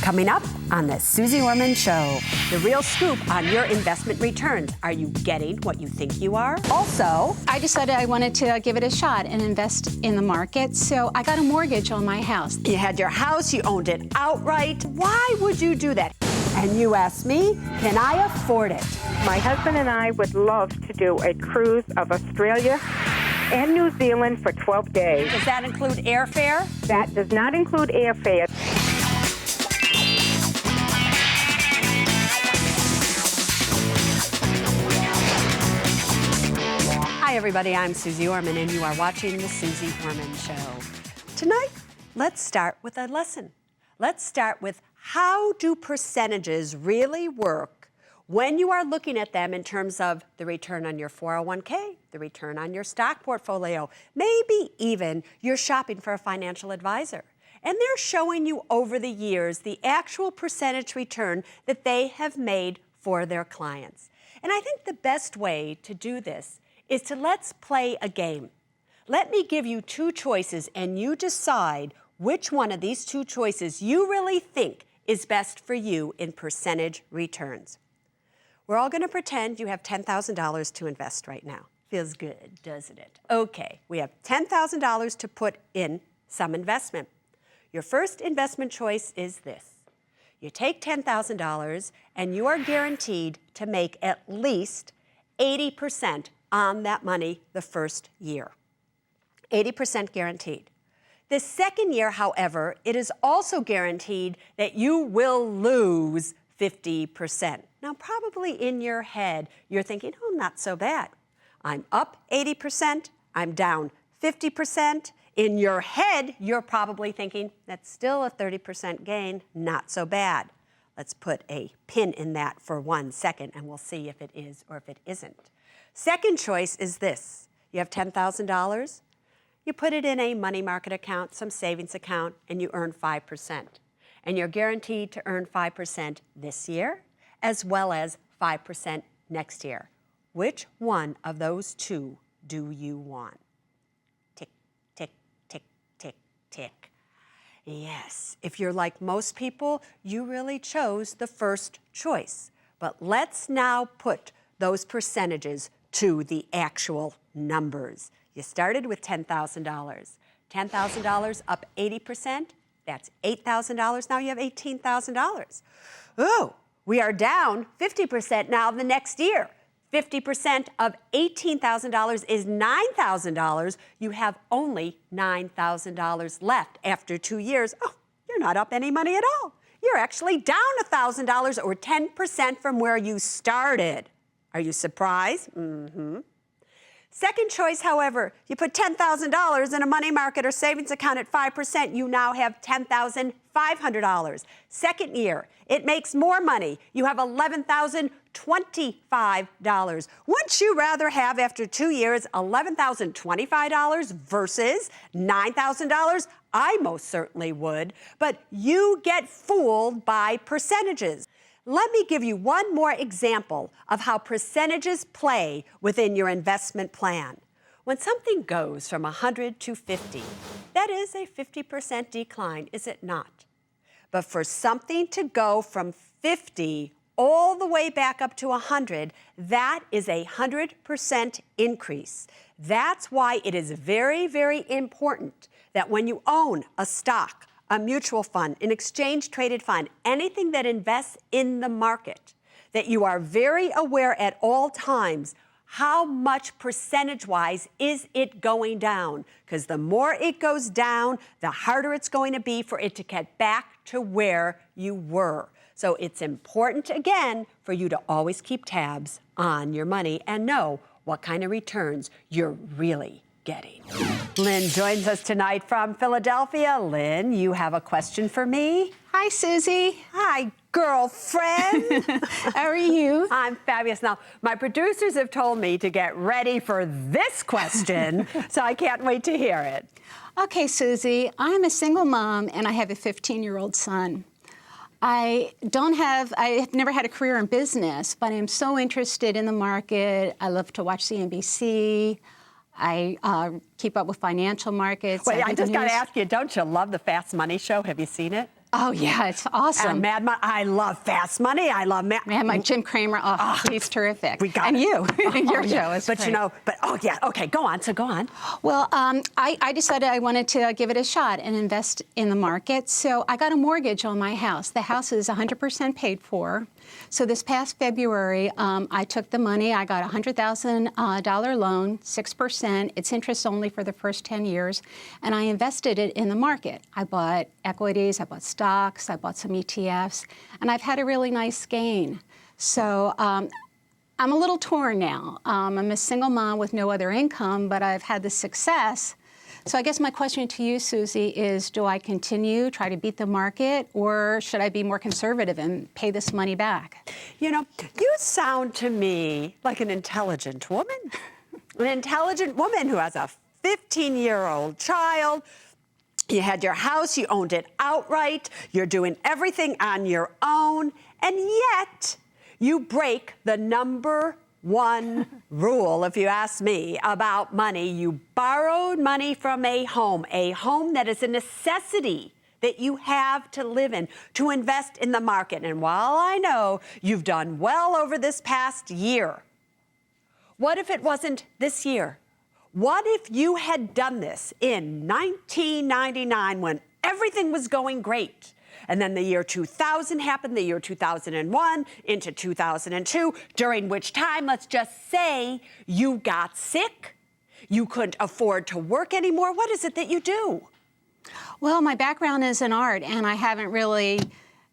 Coming up on the Suze Orman Show, the real scoop on your investment returns. Are you getting what you think you are? Also, I decided I wanted to give it a shot and invest in the market, so I got a mortgage on my house. you had your house, you owned it outright. Why would you do that? And you asked me, can I afford it? My husband and I would love to do a cruise of Australia and New Zealand for 12 days. Does that include airfare? That does not include airfare. Hi everybody, I'm Suze Orman and you are watching the Suze Orman Show. Tonight, let's start with a lesson. Let's start with how do percentages really work when you are looking at them in terms of the return on your 401k, the return on your stock portfolio, maybe even you're shopping for a financial advisor. And they're showing you over the years the actual percentage return that they have made for their clients. And I think the best way to do this is to let's play a game. Let me give you two choices and you decide which one of these two choices you really think is best for you in percentage returns. We're all gonna pretend you have $10,000 to invest right now. Feels good, doesn't it? Okay, we have $10,000 to put in some investment. Your first investment choice is this. You take $10,000 and you are guaranteed to make at least 80% on that money the first year. 80% guaranteed. The second year, however, it is also guaranteed that you will lose 50%. Now, probably in your head, you're thinking, oh, not so bad. I'm up 80%, I'm down 50%. In your head, you're probably thinking, that's still a 30% gain, not so bad. Let's put a pin in that for 1 second, and we'll see if it is or if it isn't. Second choice is this. You have $10,000, you put it in a money market account, some savings account, and you earn 5%. And you're guaranteed to earn 5% this year, as well as 5% next year. Which one of those two do you want? Tick, tick, tick, tick, tick. Yes, if you're like most people, you really chose the first choice. But let's now put those percentages to the actual numbers. You started with $10,000. $10,000 up 80%, that's $8,000. Now you have $18,000. Oh, we are down 50% now the next year. 50% of $18,000 is $9,000. You have only $9,000 left after 2 years. Oh, you're not up any money at all. You're actually down $1,000 or 10% from where you started. Are you surprised? Mm-hmm. Second choice, however, you put $10,000 in a money market or savings account at 5%, you now have $10,500. Second year, it makes more money. You have $11,025. Wouldn't you rather have, after 2 years, $11,025 versus $9,000? I most certainly would, but you get fooled by percentages. Let me give you one more example of how percentages play within your investment plan. When something goes from 100 to 50, that is a 50% decline, is it not? But for something to go from 50 all the way back up to 100, that is a 100% increase. That's why it is very, very important that when you own a stock, a mutual fund, an exchange-traded fund, anything that invests in the market, that you are very aware at all times how much percentage-wise is it going down. Because the more it goes down, the harder it's going to be for it to get back to where you were. So it's important, again, for you to always keep tabs on your money and know what kind of returns you're really getting. Lynn joins us tonight from Philadelphia. Lynn, you have a question for me? Hi, Susie. Hi, girlfriend. How are you? I'm fabulous. Now, my producers have told me to get ready for this question, so I can't wait to hear it. Okay, Susie, I'm a single mom and I have a 15-year-old son. I have never had a career in business, but I'm so interested in the market. I love to watch CNBC. I keep up with financial markets. Wait, I just got to ask you, don't you love the Fast Money Show? Have you seen it? Oh, yeah, it's awesome. Mad Money. I love Fast Money. I love My Jim Cramer, he's terrific. We got and it. you, your show is But great. you know, okay, go on. So go on. Well, I decided I wanted to give it a shot and invest in the market. So I got a mortgage on my house. The house is 100% paid for. So this past February, I took the money. I got a $100,000 loan, 6%. It's interest only for the first 10 years. And I invested it in the market. I bought equities, I bought stocks, I bought some ETFs, and I've had a really nice gain. So I'm a little torn now. I'm a single mom with no other income, but I've had the success. So I guess my question to you, Suze, is do I continue, try to beat the market, or should I be more conservative and pay this money back? You know, you sound to me like an intelligent woman. An intelligent woman who has a 15-year-old child. You had your house, you owned it outright, you're doing everything on your own, and yet you break the number one rule, if you ask me, about money. You borrowed money from a home that is a necessity that you have to live in, to invest in the market. And while I know you've done well over this past year, what if it wasn't this year? What if you had done this in 1999 when everything was going great? And then the year 2000 happened, the year 2001 into 2002, during which time, let's just say, you got sick, you couldn't afford to work anymore. What is it that you do? Well, my background is in art, and I haven't really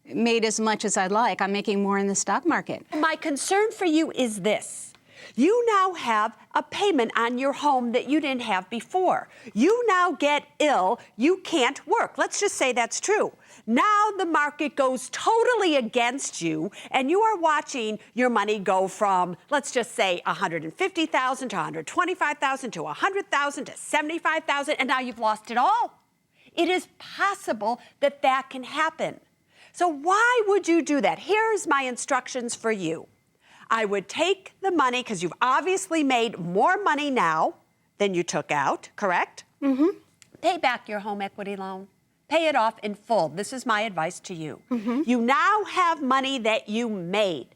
made as much as I'd like. I'm making more in the stock market. My concern for you is this. You now have a payment on your home that you didn't have before. You now get ill, you can't work. Let's just say that's true. Now the market goes totally against you, and you are watching your money go from, let's just say, $150,000 to $125,000 to $100,000 to $75,000, and now you've lost it all. It is possible that that can happen. So why would you do that? Here's my instructions for you. I would take the money, because you've obviously made more money now than you took out, correct? Mm-hmm. Pay back your home equity loan. Pay it off in full. This is my advice to you. Mm-hmm. You now have money that you made.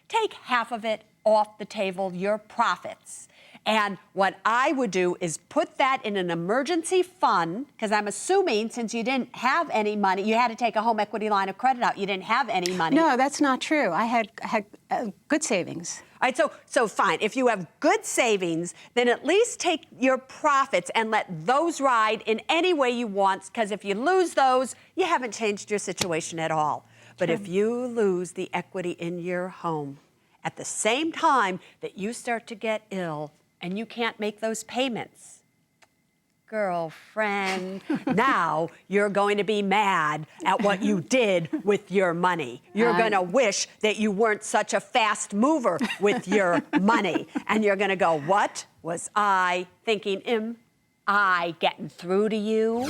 Take half of it off the table, your profits. And what I would do is put that in an emergency fund, because I'm assuming since you didn't have any money, you had to take a home equity line of credit out. You didn't have any money. No, that's not true. I had good savings. All right, so fine. If you have good savings, then at least take your profits and let those ride in any way you want, because if you lose those, you haven't changed your situation at all. But if you lose the equity in your home at the same time that you start to get ill and you can't make those payments, girlfriend, now you're going to be mad at what you did with your money. You're going to wish that you weren't such a fast mover with your money. And you're going to go, what was I thinking? Am I getting through to you?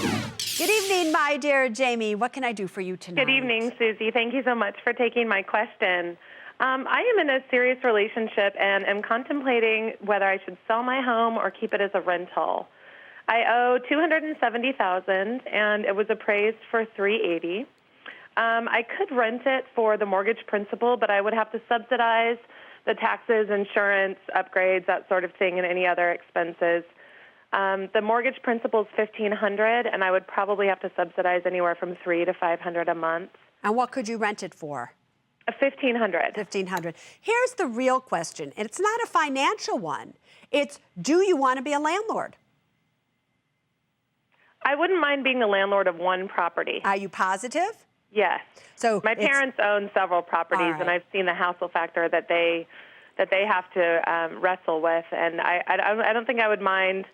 Good evening, my dear Jamie. What can I do for you tonight? Good evening, Suze. Thank you so much for taking my question. I am in a serious relationship and am contemplating whether I should sell my home or keep it as a rental. I owe $270,000, and it was appraised for $380,000. I could rent it for the mortgage principal, but I would have to subsidize the taxes, insurance, upgrades, that sort of thing, and any other expenses. The mortgage principal is $1,500, and I would probably have to subsidize anywhere from $300 to $500 a month. And what could you rent it for? $1,500. $1,500. Here's the real question, and it's not a financial one. It's, do you want to be a landlord? I wouldn't mind being the landlord of one property. Are you positive? Yes. So my parents own several properties, right. and I've seen the hassle factor that they have to wrestle with. And I don't think I would mind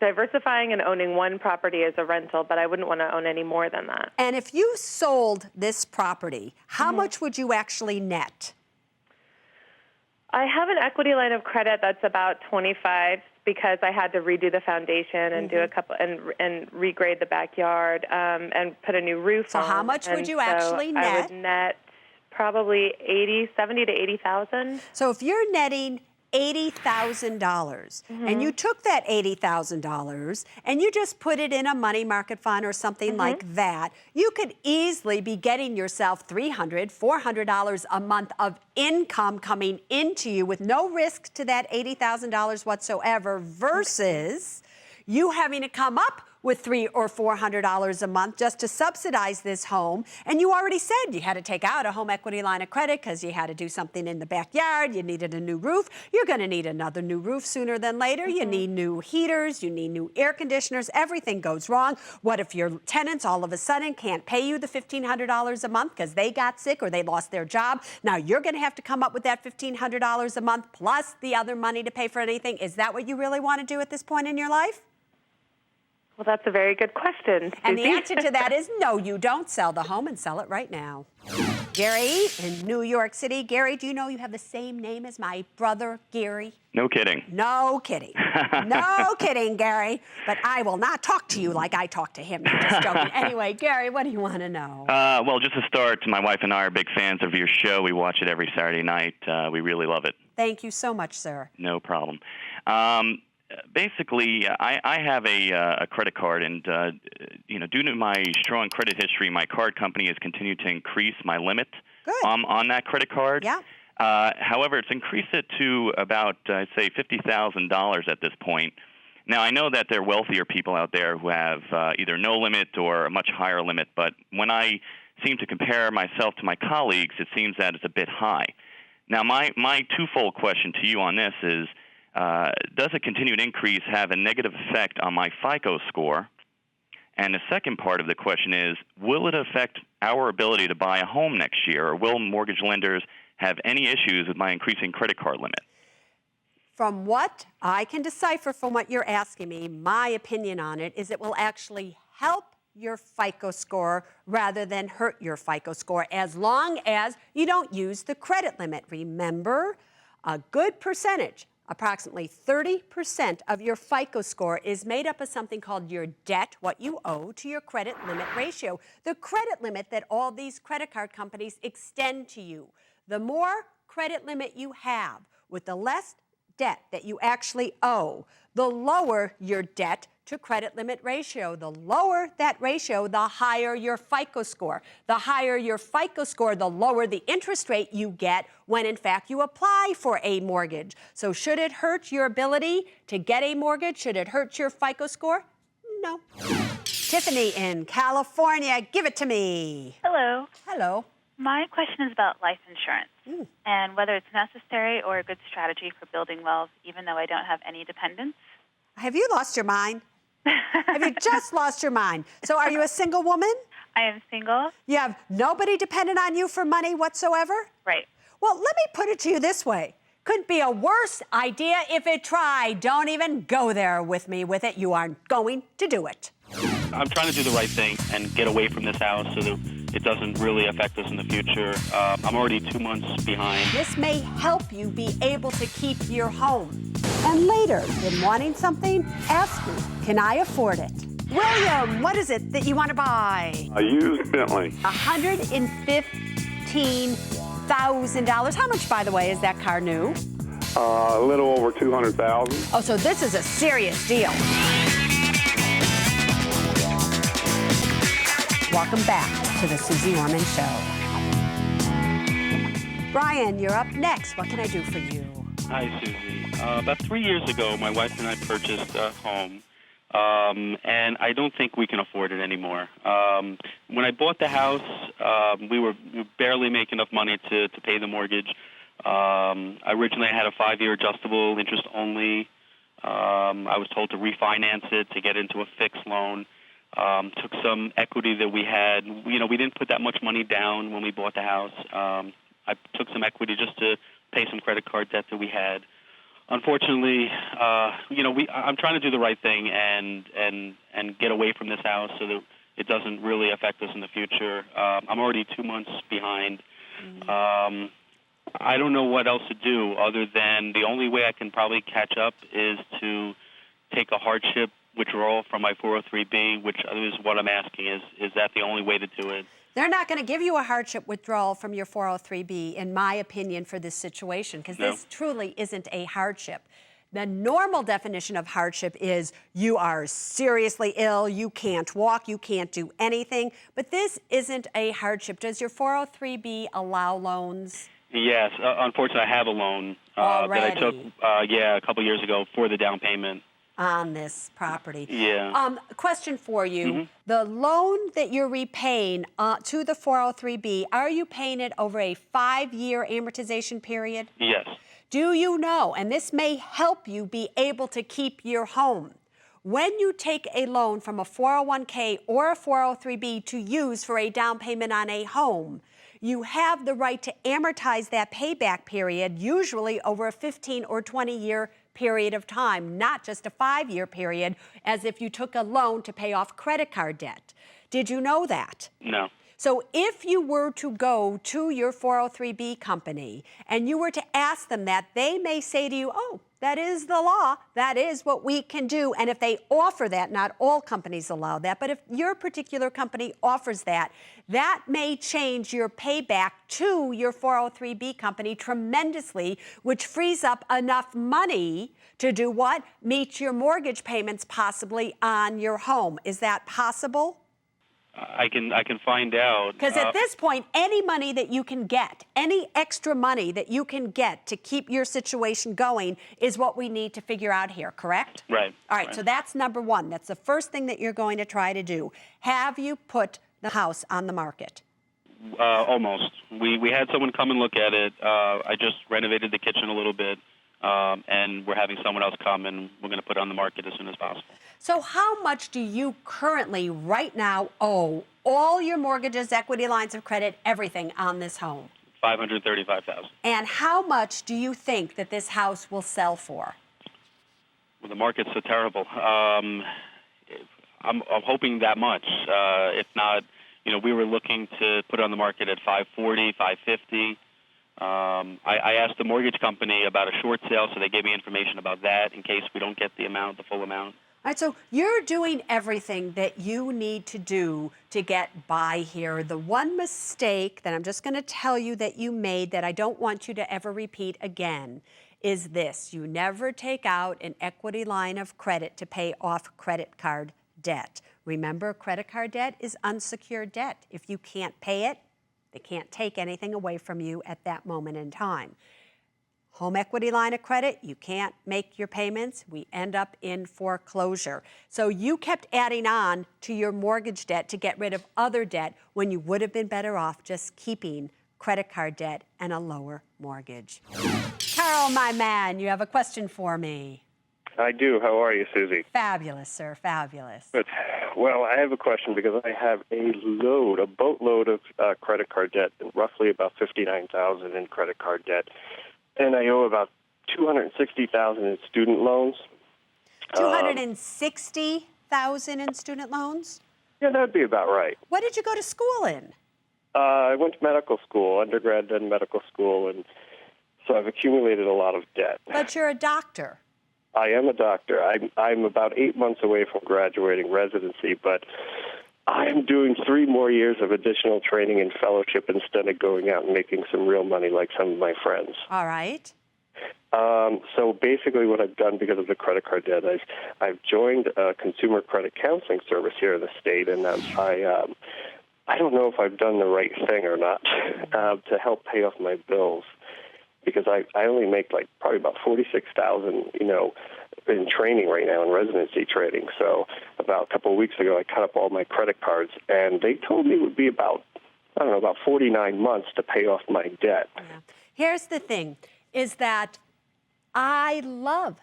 diversifying and owning one property as a rental, but I wouldn't want to own any more than that. And if you sold this property, how much would you actually net? I have an equity line of credit that's about $25,000 because I had to redo the foundation and do a couple and regrade the backyard and put a new roof on. So how much would you actually net? I would net probably $70,000 to $80,000. So if you're netting $80,000 and you took that $80,000 and you just put it in a money market fund or something like that, you could easily be getting yourself $300, $400 a month of income coming into you with no risk to that $80,000 whatsoever versus you having to come up with $300 or $400 a month just to subsidize this home. And you already said you had to take out a home equity line of credit because you had to do something in the backyard. You needed a new roof. You're going to need another new roof sooner than later. You need new heaters. You need new air conditioners. Everything goes wrong. What if your tenants all of a sudden can't pay you the $1,500 a month because they got sick or they lost their job? Now you're going to have to come up with that $1,500 a month plus the other money to pay for anything. Is that what you really want to do at this point in your life? Well, that's a very good question, And the Susie. answer to that is no, you don't sell the home and sell it right now. Gary in New York City. Gary, do you know you have the same name as my brother, Gary? No kidding. No kidding. No kidding, Gary. But I will not talk to you like I talk to him. I'm just joking. Anyway, Gary, what do you want to know? Well, just to start, my wife and I are big fans of your show. We watch it every Saturday night. We really love it. Thank you so much, sir. No problem. Basically, I have a credit card, and due to my strong credit history, my card company has continued to increase my limit on that credit card. Yeah. However, it's increased it to about, I'd say, $50,000 at this point. Now, I know that there are wealthier people out there who have either no limit or a much higher limit, but when I seem to compare myself to my colleagues, it seems that it's a bit high. Now, my twofold question to you on this is, does a continued increase have a negative effect on my FICO score? And the second part of the question is, will it affect our ability to buy a home next year, or will mortgage lenders have any issues with my increasing credit card limit? From what I can decipher from what you're asking me, my opinion on it is it will actually help your FICO score rather than hurt your FICO score as long as you don't use the credit limit. Remember, a good percentage, approximately 30% of your FICO score is made up of something called your debt, what you owe, to your credit limit ratio, the credit limit that all these credit card companies extend to you. The more credit limit you have with the less debt that you actually owe, the lower your debt to credit limit ratio. The lower that ratio, the higher your FICO score. The higher your FICO score, the lower the interest rate you get when, in fact, you apply for a mortgage. So should it hurt your ability to get a mortgage? Should it hurt your FICO score? No. Tiffany in California, give it to me. Hello. Hello. My question is about life insurance and whether it's necessary or a good strategy for building wealth, even though I don't have any dependents. Have you lost your mind? Have you just lost your mind? So are you a single woman? I am single. You have nobody dependent on you for money whatsoever? Right. Well, let me put it to you this way. Couldn't be a worse idea if it tried. Don't even go there with me with it. You aren't going to do it. I'm trying to do the right thing and get away from this house so that it doesn't really affect us in the future. I'm already 2 months behind. This may help you be able to keep your home. And later, in wanting something, ask me, can I afford it? William, what is it that you want to buy? A used Bentley. $115,000. How much, by the way, is that car new? A little over 200,000. Oh, so this is a serious deal. Welcome back to the Suze Orman Show. Brian, you're up next. What can I do for you? Hi, Susie. About 3 years ago, my wife and I purchased a home, and I don't think we can afford it anymore. When I bought the house, we were barely making enough money to pay the mortgage. Originally, I had a 5-year adjustable interest only. I was told to refinance it to get into a fixed loan. Took some equity that we had. We didn't put that much money down when we bought the house. I took some equity just to pay some credit card debt that we had. Unfortunately, I'm trying to do the right thing and get away from this house so that it doesn't really affect us in the future. I'm already 2 months behind. I don't know what else to do other than the only way I can probably catch up is to take a hardship withdrawal from my 403B, which is what I'm asking. Is that the only way to do it? They're not going to give you a hardship withdrawal from your 403B, in my opinion, for this situation, because this truly isn't a hardship. The normal definition of hardship is you are seriously ill, you can't walk, you can't do anything, but this isn't a hardship. Does your 403B allow loans? Yes, unfortunately, I have a loan that I took, a couple years ago for the down payment. On this property. Yeah. Question for you. The loan that you're repaying to the 403B, are you paying it over a 5-year amortization period? Yes. Do you know, and this may help you be able to keep your home, when you take a loan from a 401k or a 403B to use for a down payment on a home, you have the right to amortize that payback period, usually over a 15 or 20-year period of time, not just a 5-year period, as if you took a loan to pay off credit card debt. Did you know that? No. So if you were to go to your 403B company and you were to ask them that, they may say to you, oh, that is the law, that is what we can do. And if they offer that, not all companies allow that, but if your particular company offers that, that may change your payback to your 403B company tremendously, which frees up enough money to do what? Meet your mortgage payments possibly on your home. Is that possible? I can find out. Because at this point, any money that you can get, any extra money that you can get to keep your situation going is what we need to figure out here, correct? Right. All right, so that's number one. That's the first thing that you're going to try to do. Have you put the house on the market? Almost. We had someone come and look at it. I just renovated the kitchen a little bit, and we're having someone else come, and we're going to put it on the market as soon as possible. So how much do you currently, right now, owe all your mortgages, equity lines of credit, everything on this home? $535,000. And how much do you think that this house will sell for? Well, the market's so terrible. I'm hoping that much. If not, we were looking to put it on the market at $540,000, $550,000. I asked the mortgage company about a short sale, so they gave me information about that in case we don't get the full amount. All right, so you're doing everything that you need to do to get by here. The one mistake that I'm just going to tell you that you made that I don't want you to ever repeat again is this. You never take out an equity line of credit to pay off credit card debt. Remember, credit card debt is unsecured debt. If you can't pay it, they can't take anything away from you at that moment in time. Home equity line of credit, you can't make your payments, we end up in foreclosure. So you kept adding on to your mortgage debt to get rid of other debt when you would have been better off just keeping credit card debt and a lower mortgage. Carl, my man, you have a question for me. I do. How are you, Susie? Fabulous, sir, fabulous. Good. Well, I have a question because I have a boatload of credit card debt, roughly about $59,000 in credit card debt. And I owe about $260,000 in student loans. $260,000 in student loans? Yeah, that would be about right. What did you go to school in? I went to medical school, undergrad, then medical school, and so I've accumulated a lot of debt. But you're a doctor. I am a doctor. I'm about 8 months away from graduating residency, but I'm doing 3 more years of additional training and fellowship instead of going out and making some real money like some of my friends. All right. So basically what I've done because of the credit card debt, I've joined a consumer credit counseling service here in the state, and I don't know if I've done the right thing or not to help pay off my bills because I only make probably about $46,000, in training right now, in residency training. So about a couple of weeks ago, I cut up all my credit cards, and they told me it would be about 49 months to pay off my debt. Yeah. Here's the thing, is that I love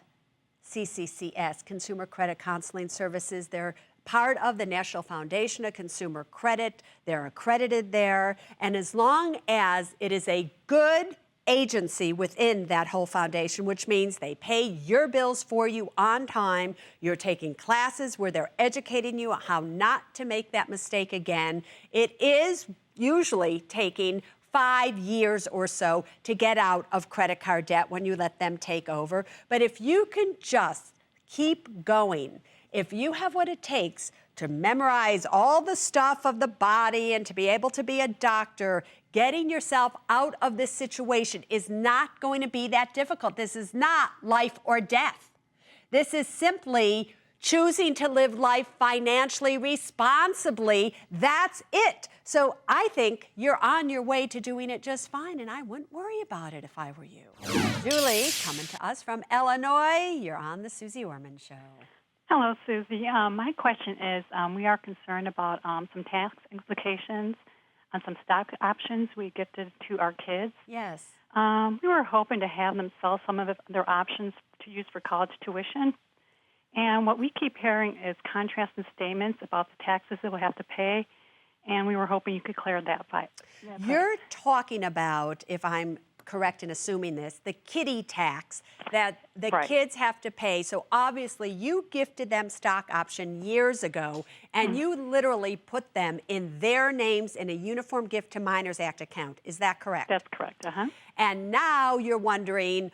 CCCS, Consumer Credit Counseling Services. They're part of the National Foundation of Consumer Credit. They're accredited there. And as long as it is a good agency within that whole foundation, which means they pay your bills for you on time. You're taking classes where they're educating you on how not to make that mistake again. It is usually taking 5 years or so to get out of credit card debt when you let them take over. But if you can just keep going, if you have what it takes to memorize all the stuff of the body and to be able to be a doctor, getting yourself out of this situation is not going to be that difficult. This is not life or death. This is simply choosing to live life financially responsibly. That's it. So I think you're on your way to doing it just fine, and I wouldn't worry about it if I were you. Julie, coming to us from Illinois, you're on the Suze Orman Show. Hello, Suze. My question is, we are concerned about some tax implications on some stock options we gifted to our kids. Yes. We were hoping to have them sell some of their options to use for college tuition. And what we keep hearing is contrasting statements about the taxes that we'll have to pay, and we were hoping you could clear that part. You're talking about, if I'm correct in assuming this, the kiddie tax that the kids have to pay. So obviously you gifted them stock option years ago, and you literally put them in their names in a Uniform Gift to Minors Act account. Is that correct? That's correct, And now you're wondering,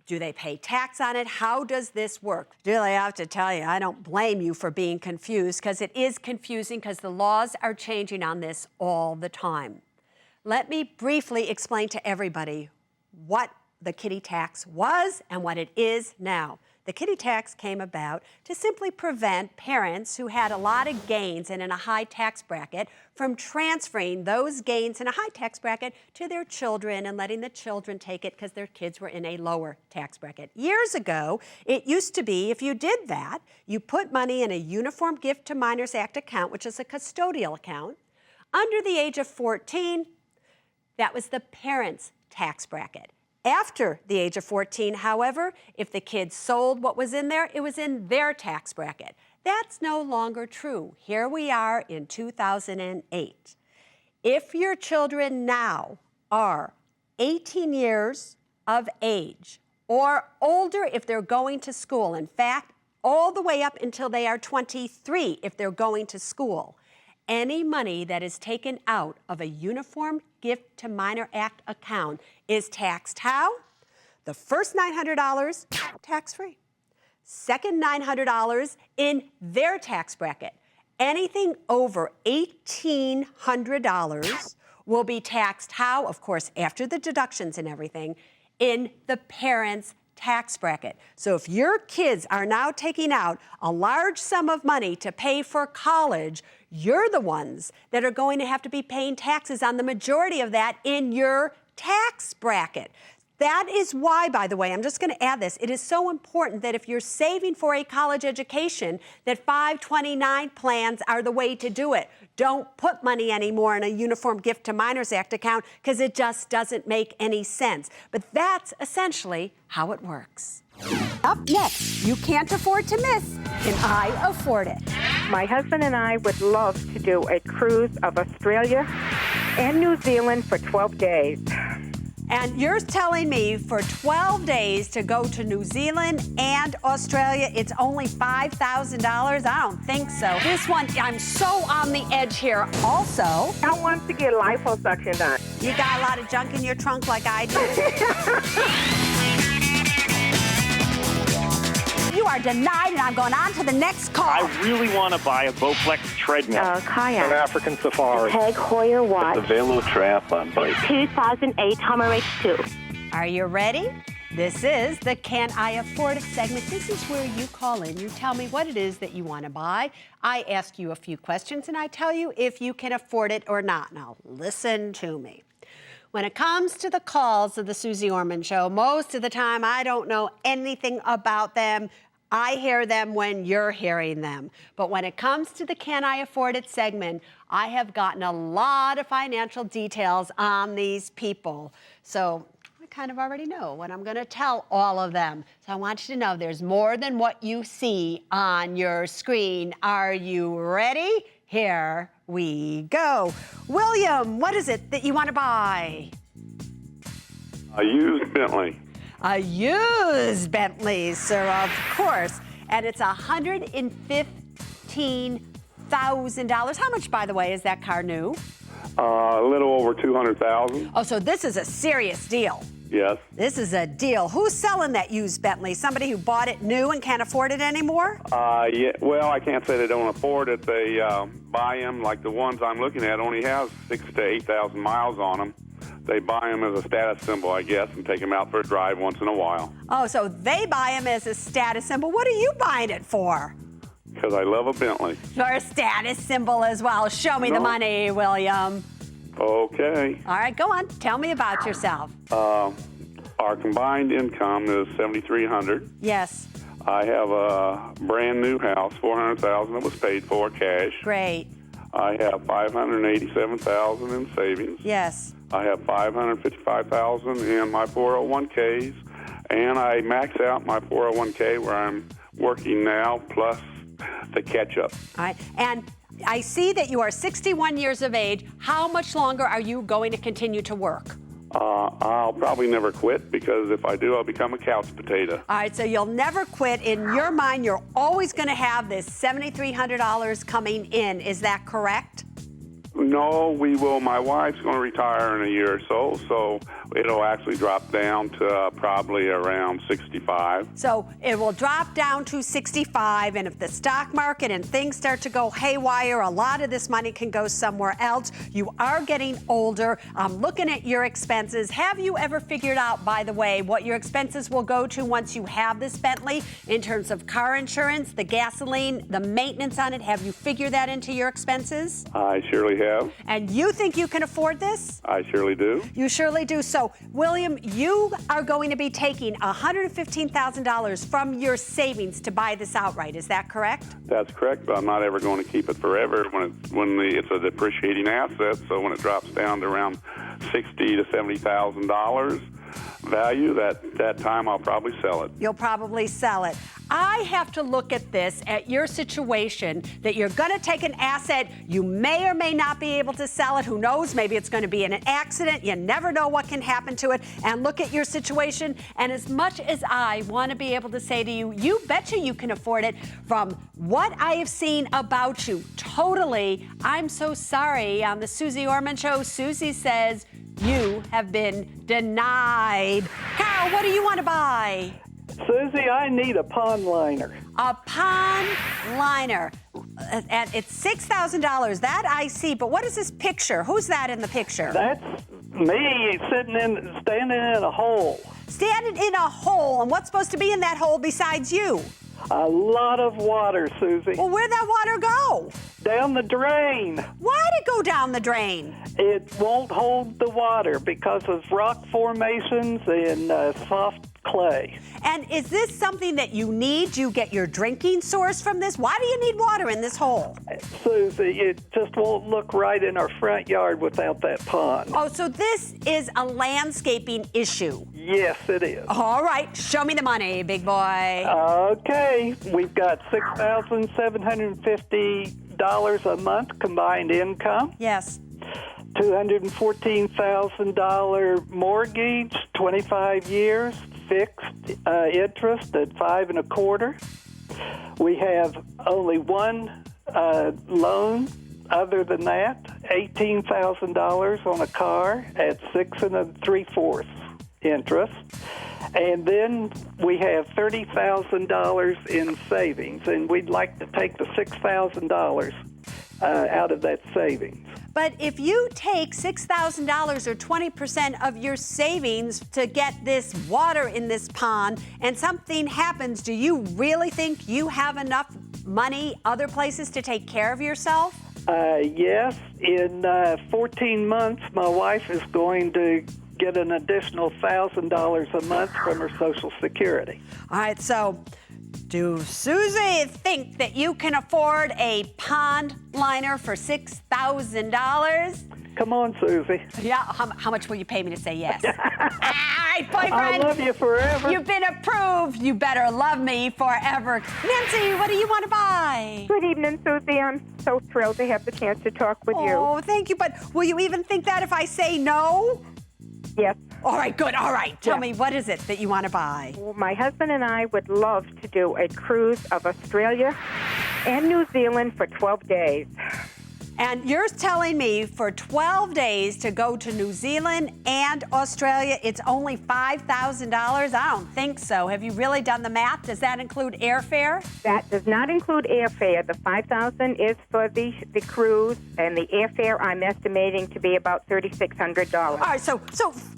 do they pay tax on it? How does this work? Julie, I have to tell you, I don't blame you for being confused, because it is confusing because the laws are changing on this all the time. Let me briefly explain to everybody what the kiddie tax was and what it is now. The kiddie tax came about to simply prevent parents who had a lot of gains and in a high tax bracket from transferring those gains in a high tax bracket to their children and letting the children take it because their kids were in a lower tax bracket. Years ago, it used to be if you did that, you put money in a Uniform Gift to Minors Act account, which is a custodial account. Under the age of 14, that was the parents' tax bracket. After the age of 14, however, if the kids sold what was in there, it was in their tax bracket. That's no longer true. Here we are in 2008. If your children now are 18 years of age or older if they're going to school, in fact, all the way up until they are 23 if they're going to school, any money that is taken out of a Uniform Gift to Minor Act account is taxed how? The first $900, tax-free. Second $900 in their tax bracket. Anything over $1,800 will be taxed how? Of course, after the deductions and everything, in the parents' tax bracket. So if your kids are now taking out a large sum of money to pay for college, you're the ones that are going to have to be paying taxes on the majority of that in your tax bracket. That is why, by the way, I'm just going to add this, it is so important that if you're saving for a college education, that 529 plans are the way to do it. Don't put money anymore in a Uniform Gift to Minors Act account because it just doesn't make any sense. But that's essentially how it works. Up next, you can't afford to miss Can I Afford It? My husband and I would love to do a cruise of Australia and New Zealand for 12 days. And you're telling me for 12 days to go to New Zealand and Australia, it's only $5,000? I don't think so. This one, I'm so on the edge here. Also, I want to get liposuction done. You got a lot of junk in your trunk like I do. You are denied, and I'm going on to the next call. I really want to buy a Bowflex treadmill. Kayak. An African safari. Peg Hoyer watch. The Velo trap on bike. 2008 Hummer H2. Are you ready? This is the Can I Afford It segment. This is where you call in. You tell me what it is that you want to buy. I ask you a few questions, and I tell you if you can afford it or not. Now, listen to me. When it comes to the calls of the Suze Orman Show, most of the time I don't know anything about them. I hear them when you're hearing them. But when it comes to the Can I Afford It segment, I have gotten a lot of financial details on these people. So I kind of already know what I'm going to tell all of them. So I want you to know there's more than what you see on your screen. Are you ready? Here we go. William, what is it that you want to buy? A used Bentley. A used Bentley, sir, of course. And it's $115,000. How much, by the way, is that car new? A little over $200,000. Oh, so this is a serious deal. Yes. This is a deal. Who's selling that used Bentley? Somebody who bought it new and can't afford it anymore? Yeah. Well, I can't say they don't afford it. They buy them, like the ones I'm looking at, only have 6,000 to 8,000 miles on them. They buy them as a status symbol, I guess, and take them out for a drive once in a while. Oh, so they buy them as a status symbol. What are you buying it for? Because I love a Bentley. For a status symbol as well. Show me the money, William. Okay. All right, go on. Tell me about yourself. Our combined income is $7,300. Yes. I have a brand new house, $400,000 that was paid for cash. Great. I have $587,000 in savings. Yes. I have $555,000 in my 401ks, and I max out my 401k where I'm working now, plus the catch-up. All right. And I see that you are 61 years of age. How much longer are you going to continue to work? I'll probably never quit, because if I do, I'll become a couch potato. All right, so you'll never quit. In your mind, you're always going to have this $7,300 coming in. Is that correct? No, we will. My wife's going to retire in a year or so it'll actually drop down to probably around 65. So it will drop down to 65, and if the stock market and things start to go haywire, a lot of this money can go somewhere else. You are getting older. I'm looking at your expenses. Have you ever figured out, by the way, what your expenses will go to once you have this Bentley in terms of car insurance, the gasoline, the maintenance on it? Have you figured that into your expenses? I surely have. And you think you can afford this? I surely do. You surely do. So, William, you are going to be taking $115,000 from your savings to buy this outright. Is that correct? That's correct, but I'm not ever going to keep it forever it's a depreciating asset. So when it drops down to around $60,000 to $70,000 value, that time I'll probably sell it. You'll probably sell it. I have to look at this, at your situation, that you're going to take an asset. You may or may not be able to sell it. Who knows? Maybe it's going to be in an accident. You never know what can happen to it. And look at your situation. And as much as I want to be able to say to you, you betcha you can afford it, from what I have seen about you, totally, I'm so sorry. On the Suze Orman Show, Suze says you have been denied. Carl, what do you want to buy? Suze, I need a pond liner. A pond liner. And it's $6,000. That I see. But what is this picture? Who's that in the picture? That's me standing in a hole. Standing in a hole. And what's supposed to be in that hole besides you? A lot of water, Suze. Well, where'd that water go? Down the drain. Why'd it go down the drain? It won't hold the water because of rock formations and soft clay. And is this something that you need? Do you get your drinking source from this? Why do you need water in this hole? Suze, it just won't look right in our front yard without that pond. Oh, so this is a landscaping issue. Yes, it is. All right, show me the money, big boy. Okay, we've got $6,750 a month combined income. Yes. $214,000 mortgage, 25 years, fixed interest at 5 1/4. We have only one loan. Other than that, $18,000 on a car at 6 3/4 interest. And then we have $30,000 in savings, and we'd like to take the $6,000 out of that savings. But if you take $6,000 or 20% of your savings to get this water in this pond and something happens, do you really think you have enough money other places to take care of yourself? Yes. In 14 months, my wife is going to get an additional $1,000 a month from her Social Security. All right, so do Suze think that you can afford a pond liner for $6,000? Come on, Suze. Yeah, how much will you pay me to say yes? All right, boyfriend. I love you forever. You've been approved. You better love me forever. Nancy, what do you want to buy? Good evening, Suze. I'm so thrilled to have the chance to talk with you. Oh, thank you. But will you even think that if I say no? Yes. All right, good. All right. Tell me, what is it that you want to buy? Well, my husband and I would love to do a cruise of Australia and New Zealand for 12 days. And you're telling me for 12 days to go to New Zealand and Australia, it's only $5,000? I don't think so. Have you really done the math? Does that include airfare? That does not include airfare. The $5,000 is for the cruise, and the airfare I'm estimating to be about $3,600. All right,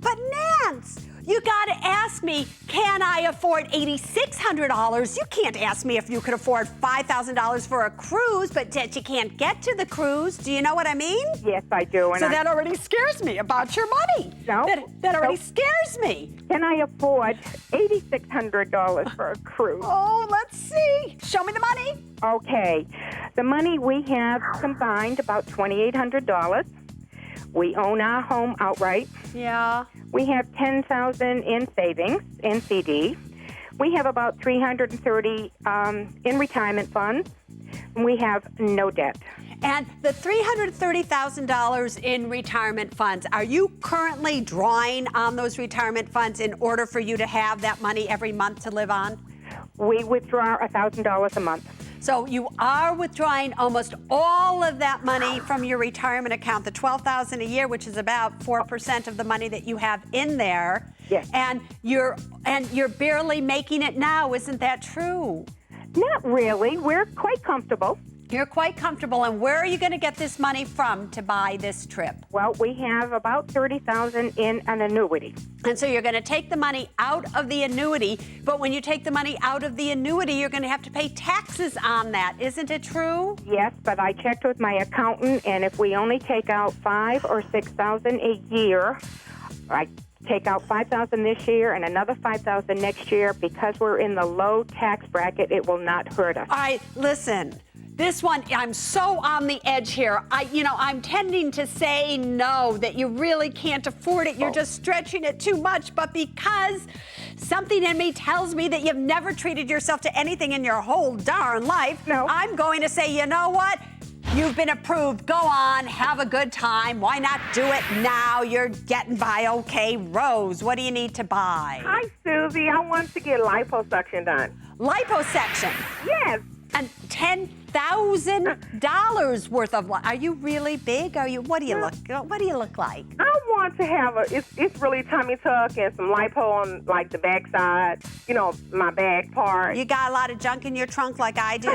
but Nance, you got to ask me, can I afford $8,600? You can't ask me if you could afford $5,000 for a cruise, but that you can't get to the cruise. Do you know what I mean? Yes, I do. So that already scares me about your money. No. That already scares me. Can I afford $8,600 for a cruise? Oh, let's see. Show me the money. Okay. The money we have combined about $2,800. We own our home outright. Yeah. We have $10,000 in savings in CD. We have about $330 in retirement funds. We have no debt. And the $330,000 in retirement funds, are you currently drawing on those retirement funds in order for you to have that money every month to live on? We withdraw $1,000 a month. So you are withdrawing almost all of that money from your retirement account, the $12,000 a year, which is about 4% of the money that you have in there. Yes. And you're barely making it now, isn't that true? Not really. We're quite comfortable. You're quite comfortable. And where are you going to get this money from to buy this trip? Well, we have about $30,000 in an annuity. And so you're going to take the money out of the annuity, but when you take the money out of the annuity, you're going to have to pay taxes on that. Isn't it true? Yes, but I checked with my accountant, and if we only take out $5,000 or $6,000 a year, I take out $5,000 this year and another $5,000 next year, because we're in the low tax bracket, it will not hurt us. All right, listen. This one, I'm so on the edge here. I'm tending to say no, that you really can't afford it. You're just stretching it too much. But because something in me tells me that you've never treated yourself to anything in your whole darn life, I'm going to say, you know what? You've been approved. Go on, have a good time. Why not do it now? You're getting by okay. Rose, what do you need to buy? Hi, Susie. I want to get liposuction done. Liposuction? Yes. And $10,000 worth of. Are you really big? What do you look like? I want to have it's really tummy tuck and some lipo on like the backside. My back part. You got a lot of junk in your trunk like I do.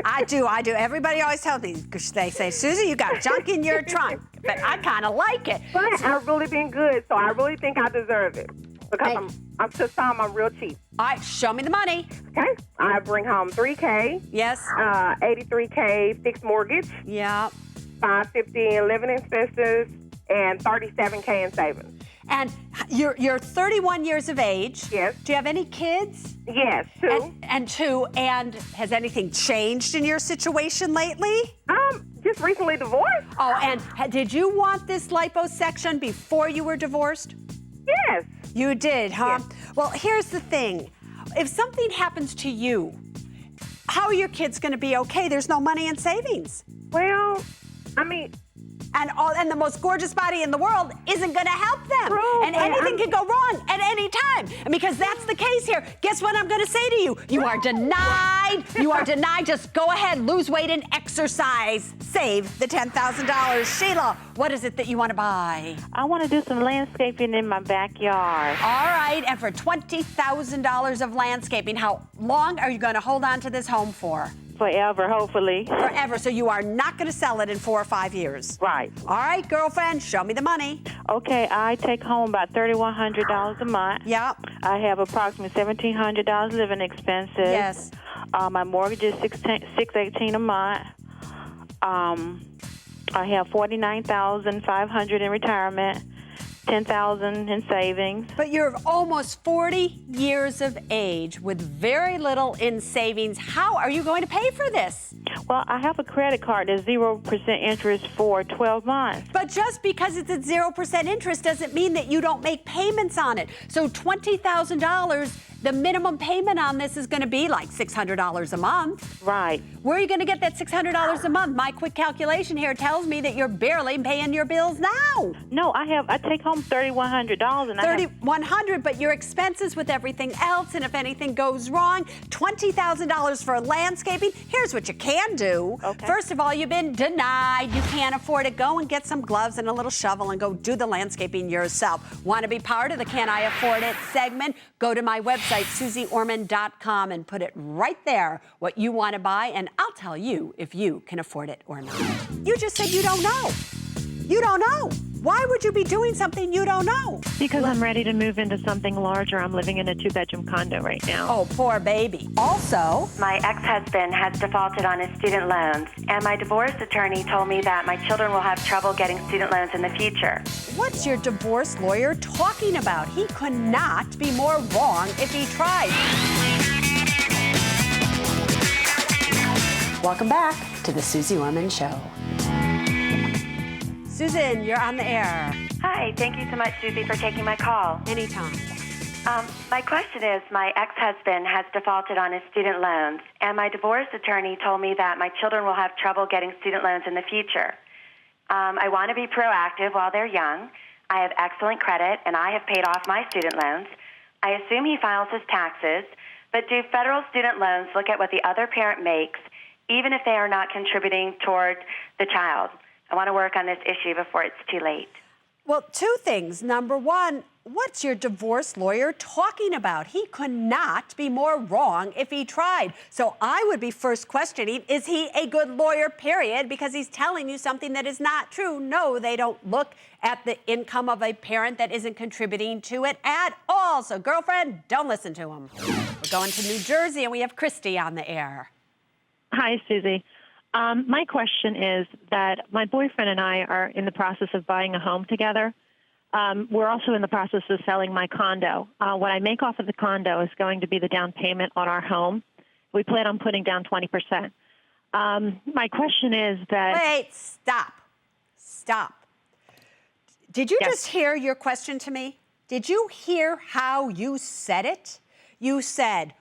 I do. Everybody always tells me, they say, Susie, you got junk in your trunk. But I kind of like it. But I've really been good, so I really think I deserve it. Because I'm to some, I'm real cheap. All right, show me the money. Okay. I bring home $3K. Yes. $83K fixed mortgage. Yeah. $550 in living expenses, and $37K in savings. And you're 31 years of age. Yes. Do you have any kids? Yes, two. And two. And has anything changed in your situation lately? Just recently divorced. Oh, and did you want this liposuction before you were divorced? Yes. You did, huh? Yes. Well, here's the thing. If something happens to you, how are your kids going to be okay? There's no money in savings. Well, I mean... And the most gorgeous body in the world isn't going to help them. True, and anything can go wrong at any time. And because that's the case here, guess what I'm going to say to you? You are denied. You are denied. Just go ahead, lose weight and exercise. Save the $10,000. Sheila, what is it that you want to buy? I want to do some landscaping in my backyard. All right. And for $20,000 of landscaping, how long are you going to hold on to this home for? Forever, hopefully. Forever. So you are not going to sell it in 4 or 5 years. Right. All right, girlfriend, show me the money. Okay, I take home about $3,100 a month. Yep. I have approximately $1,700 living expenses. Yes. My mortgage is $618 a month. I have $49,500 in retirement. $10,000 in savings. But you're almost 40 years of age with very little in savings. How are you going to pay for this? Well, I have a credit card that's 0% interest for 12 months. But just because it's at 0% interest doesn't mean that you don't make payments on it. So $20,000 The minimum payment on this is going to be like $600 a month. Right. Where are you going to get that $600 a month? My quick calculation here tells me that you're barely paying your bills now. No, I take home $3,100 and $3,100, but your expenses with everything else, and if anything goes wrong, $20,000 for landscaping. Here's what you can do. Okay. First of all, you've been denied. You can't afford it. Go and get some gloves and a little shovel and go do the landscaping yourself. Want to be part of the Can I Afford It segment? Go to my website, SuzeOrman.com, and put it right there, what you want to buy, and I'll tell you if you can afford it or not. You just said you don't know. You don't know. Why would you be doing something you don't know? Because I'm ready to move into something larger. I'm living in a 2-bedroom condo right now. Oh, poor baby. Also, my ex-husband has defaulted on his student loans, and my divorce attorney told me that my children will have trouble getting student loans in the future. What's your divorce lawyer talking about? He could not be more wrong if he tried. Welcome back to the Suze Orman Show. Susan, you're on the air. Hi, thank you so much, Susie, for taking my call. Anytime. My question is, my ex-husband has defaulted on his student loans, and my divorce attorney told me that my children will have trouble getting student loans in the future. I want to be proactive while they're young. I have excellent credit, and I have paid off my student loans. I assume he files his taxes, but do federal student loans look at what the other parent makes, even if they are not contributing toward the child? I want to work on this issue before it's too late. Well, two things. Number one, what's your divorce lawyer talking about? He could not be more wrong if he tried. So I would be first questioning, is he a good lawyer, period? Because he's telling you something that is not true. No, they don't look at the income of a parent that isn't contributing to it at all. So girlfriend, don't listen to him. We're going to New Jersey, and we have Christy on the air. Hi, Susie. My question is that my boyfriend and I are in the process of buying a home together. We're also in the process of selling my condo. What I make off of the condo is going to be the down payment on our home. We plan on putting down 20%. My question is that... Wait, stop. Did you just hear your question to me? Did you hear how you said it? You said,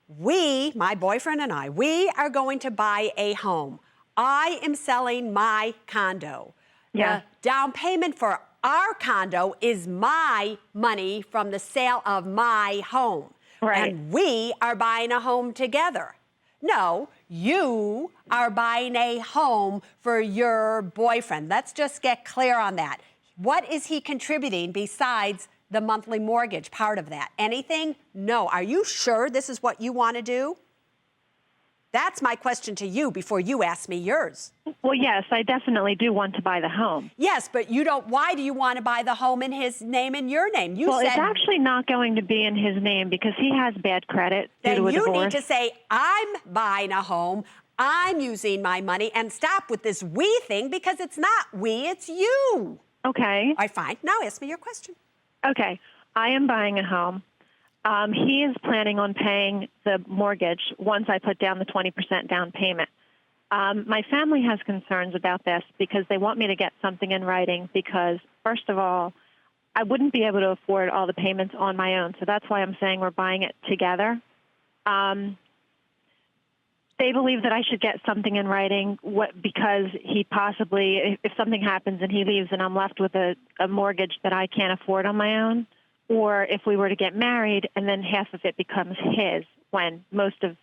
we, my boyfriend and I, we are going to buy a home. I am selling my condo. Yeah. The down payment for our condo is my money from the sale of my home. Right. And we are buying a home together. No, you are buying a home for your boyfriend. Let's just get clear on that. What is he contributing besides the monthly mortgage part of that? Anything? No. Are you sure this is what you want to do? That's my question to you before you ask me yours. Well, yes, I definitely do want to buy the home. Yes, but you don't. Why do you want to buy the home in his name and your name? You well, said, it's actually not going to be in his name because he has bad credit due then to a you divorce. need to say, I'm buying a home, I'm using my money, and stop with this we thing because it's not we, it's you. Okay. All right, fine. Now ask me your question. Okay. I am buying a home. He is planning on paying the mortgage once I put down the 20% down payment. My family has concerns about this because they want me to get something in writing because, first of all, I wouldn't be able to afford all the payments on my own. So that's why I'm saying we're buying it together. They believe that I should get something in writing because he possibly, if something happens and he leaves and I'm left with a mortgage that I can't afford on my own, or if we were to get married and then half of it becomes his when most of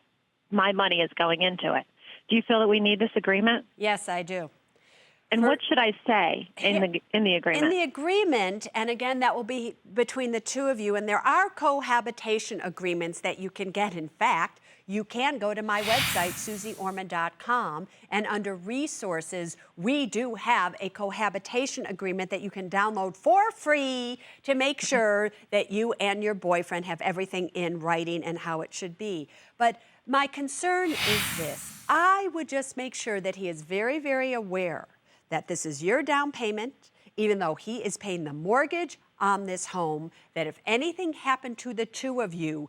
my money is going into it. Do you feel that we need this agreement? Yes, I do. And what should I say in the agreement? In the agreement, and again, that will be between the two of you, and there are cohabitation agreements that you can get. In fact, you can go to my website, SuzeOrman.com, and under resources, we do have a cohabitation agreement that you can download for free to make sure that you and your boyfriend have everything in writing and how it should be. But my concern is this. I would just make sure that he is very, very aware that this is your down payment, even though he is paying the mortgage on this home, that if anything happened to the two of you,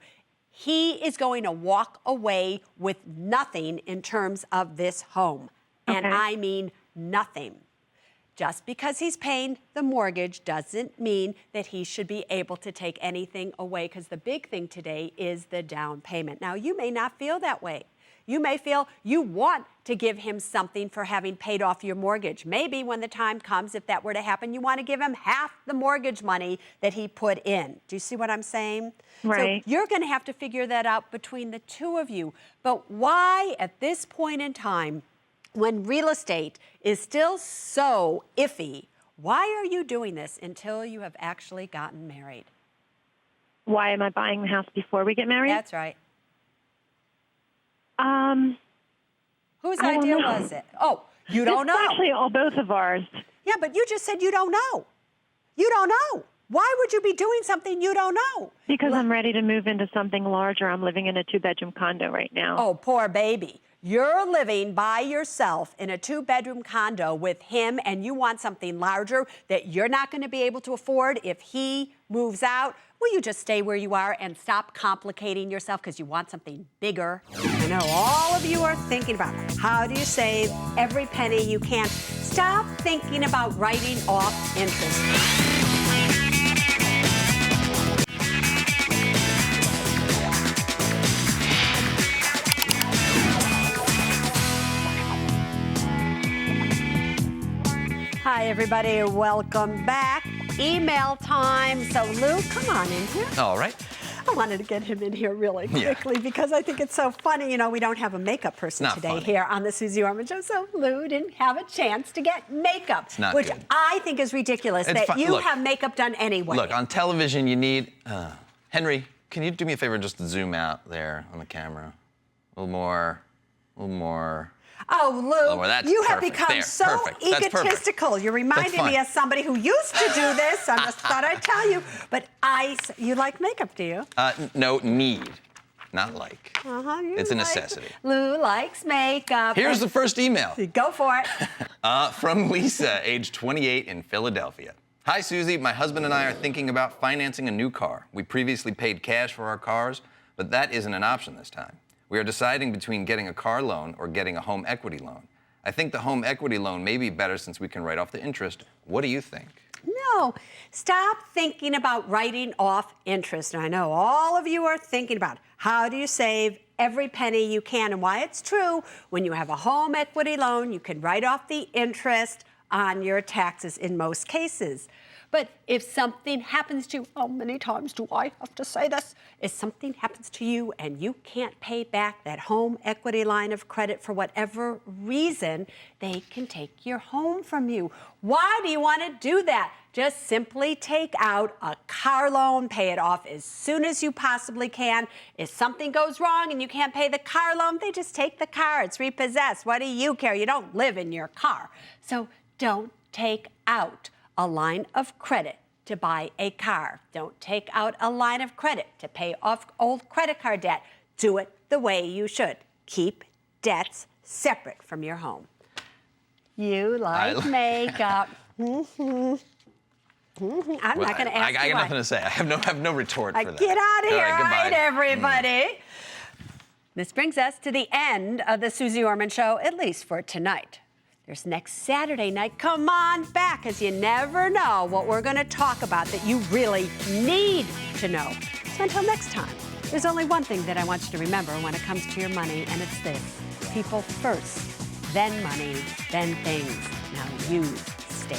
he is going to walk away with nothing in terms of this home. And I mean nothing. just because he's paying the mortgage doesn't mean that he should be able to take anything away, because the big thing today is the down payment. Now, you may not feel that way. You may feel you want to give him something for having paid off your mortgage. Maybe when the time comes, if that were to happen, you want to give him half the mortgage money that he put in. Do you see what I'm saying? Right. So you're going to have to figure that out between the two of you. But why, at this point in time, when real estate is still so iffy, why are you doing this until you have actually gotten married? Why am I buying the house before we get married? That's right. Whose idea was it? Oh, you don't know. It's actually both of ours. Yeah, but you just said you don't know. You don't know. Why would you be doing something you don't know? Because I'm ready to move into something larger. I'm living in a 2-bedroom condo right now. Oh, poor baby. You're living by yourself in a 2-bedroom condo with him, and you want something larger that you're not going to be able to afford if he moves out. Will you just stay where you are and stop complicating yourself because you want something bigger? I know all of you are thinking about how do you save every penny you can. Stop thinking about writing off interest. Hi, everybody. Welcome back. Email time. So, Lou, come on in here. All right. I wanted to get him in here really quickly because I think it's so funny. You know, we don't have a makeup person today funny. here on the Suze Orman Show, so Lou didn't have a chance to get makeup, which good. I think is ridiculous that you have makeup done anyway. Look, on television, you need... Henry, can you do me a favor and just zoom out there on the camera? A little more... Oh, Lou, that's you have perfect. become There, so perfect. That's egotistical. perfect. You're reminding me of somebody who used to do this. I just thought I'd tell you. But you like makeup, do you? No, need, not like. It's a necessity. Lou likes makeup. Here's the first email. Go for it. From Lisa, age 28 in Philadelphia. Hi, Susie. My husband and I are thinking about financing a new car. We previously paid cash for our cars, but that isn't an option this time. We are deciding between getting a car loan or getting a home equity loan. I think the home equity loan may be better since we can write off the interest. What do you think? No, stop thinking about writing off interest. And I know all of you are thinking about how do you save every penny you can, and why it's true. When you have a home equity loan, you can write off the interest on your taxes in most cases. But if something happens to you, how many times do I have to say this? If something happens to you and you can't pay back that home equity line of credit for whatever reason, they can take your home from you. Why do you want to do that? Just simply take out a car loan, pay it off as soon as you possibly can. If something goes wrong and you can't pay the car loan, they just take the car. It's repossessed. What do you care? You don't live in your car. So don't take out a line of credit to buy a car. Don't take out a line of credit to pay off old credit card debt. Do it the way you should. Keep debts separate from your home. You like makeup. I'm not going to ask you I got why. nothing to say. I have no retort for that. Get out of here, All right, everybody. This brings us to the end of the Suze Orman Show, at least for tonight. There's next Saturday night. Come on back, because you never know what we're going to talk about that you really need to know. So until next time, there's only one thing that I want you to remember when it comes to your money, and it's this. People first, then money, then things. Now you stay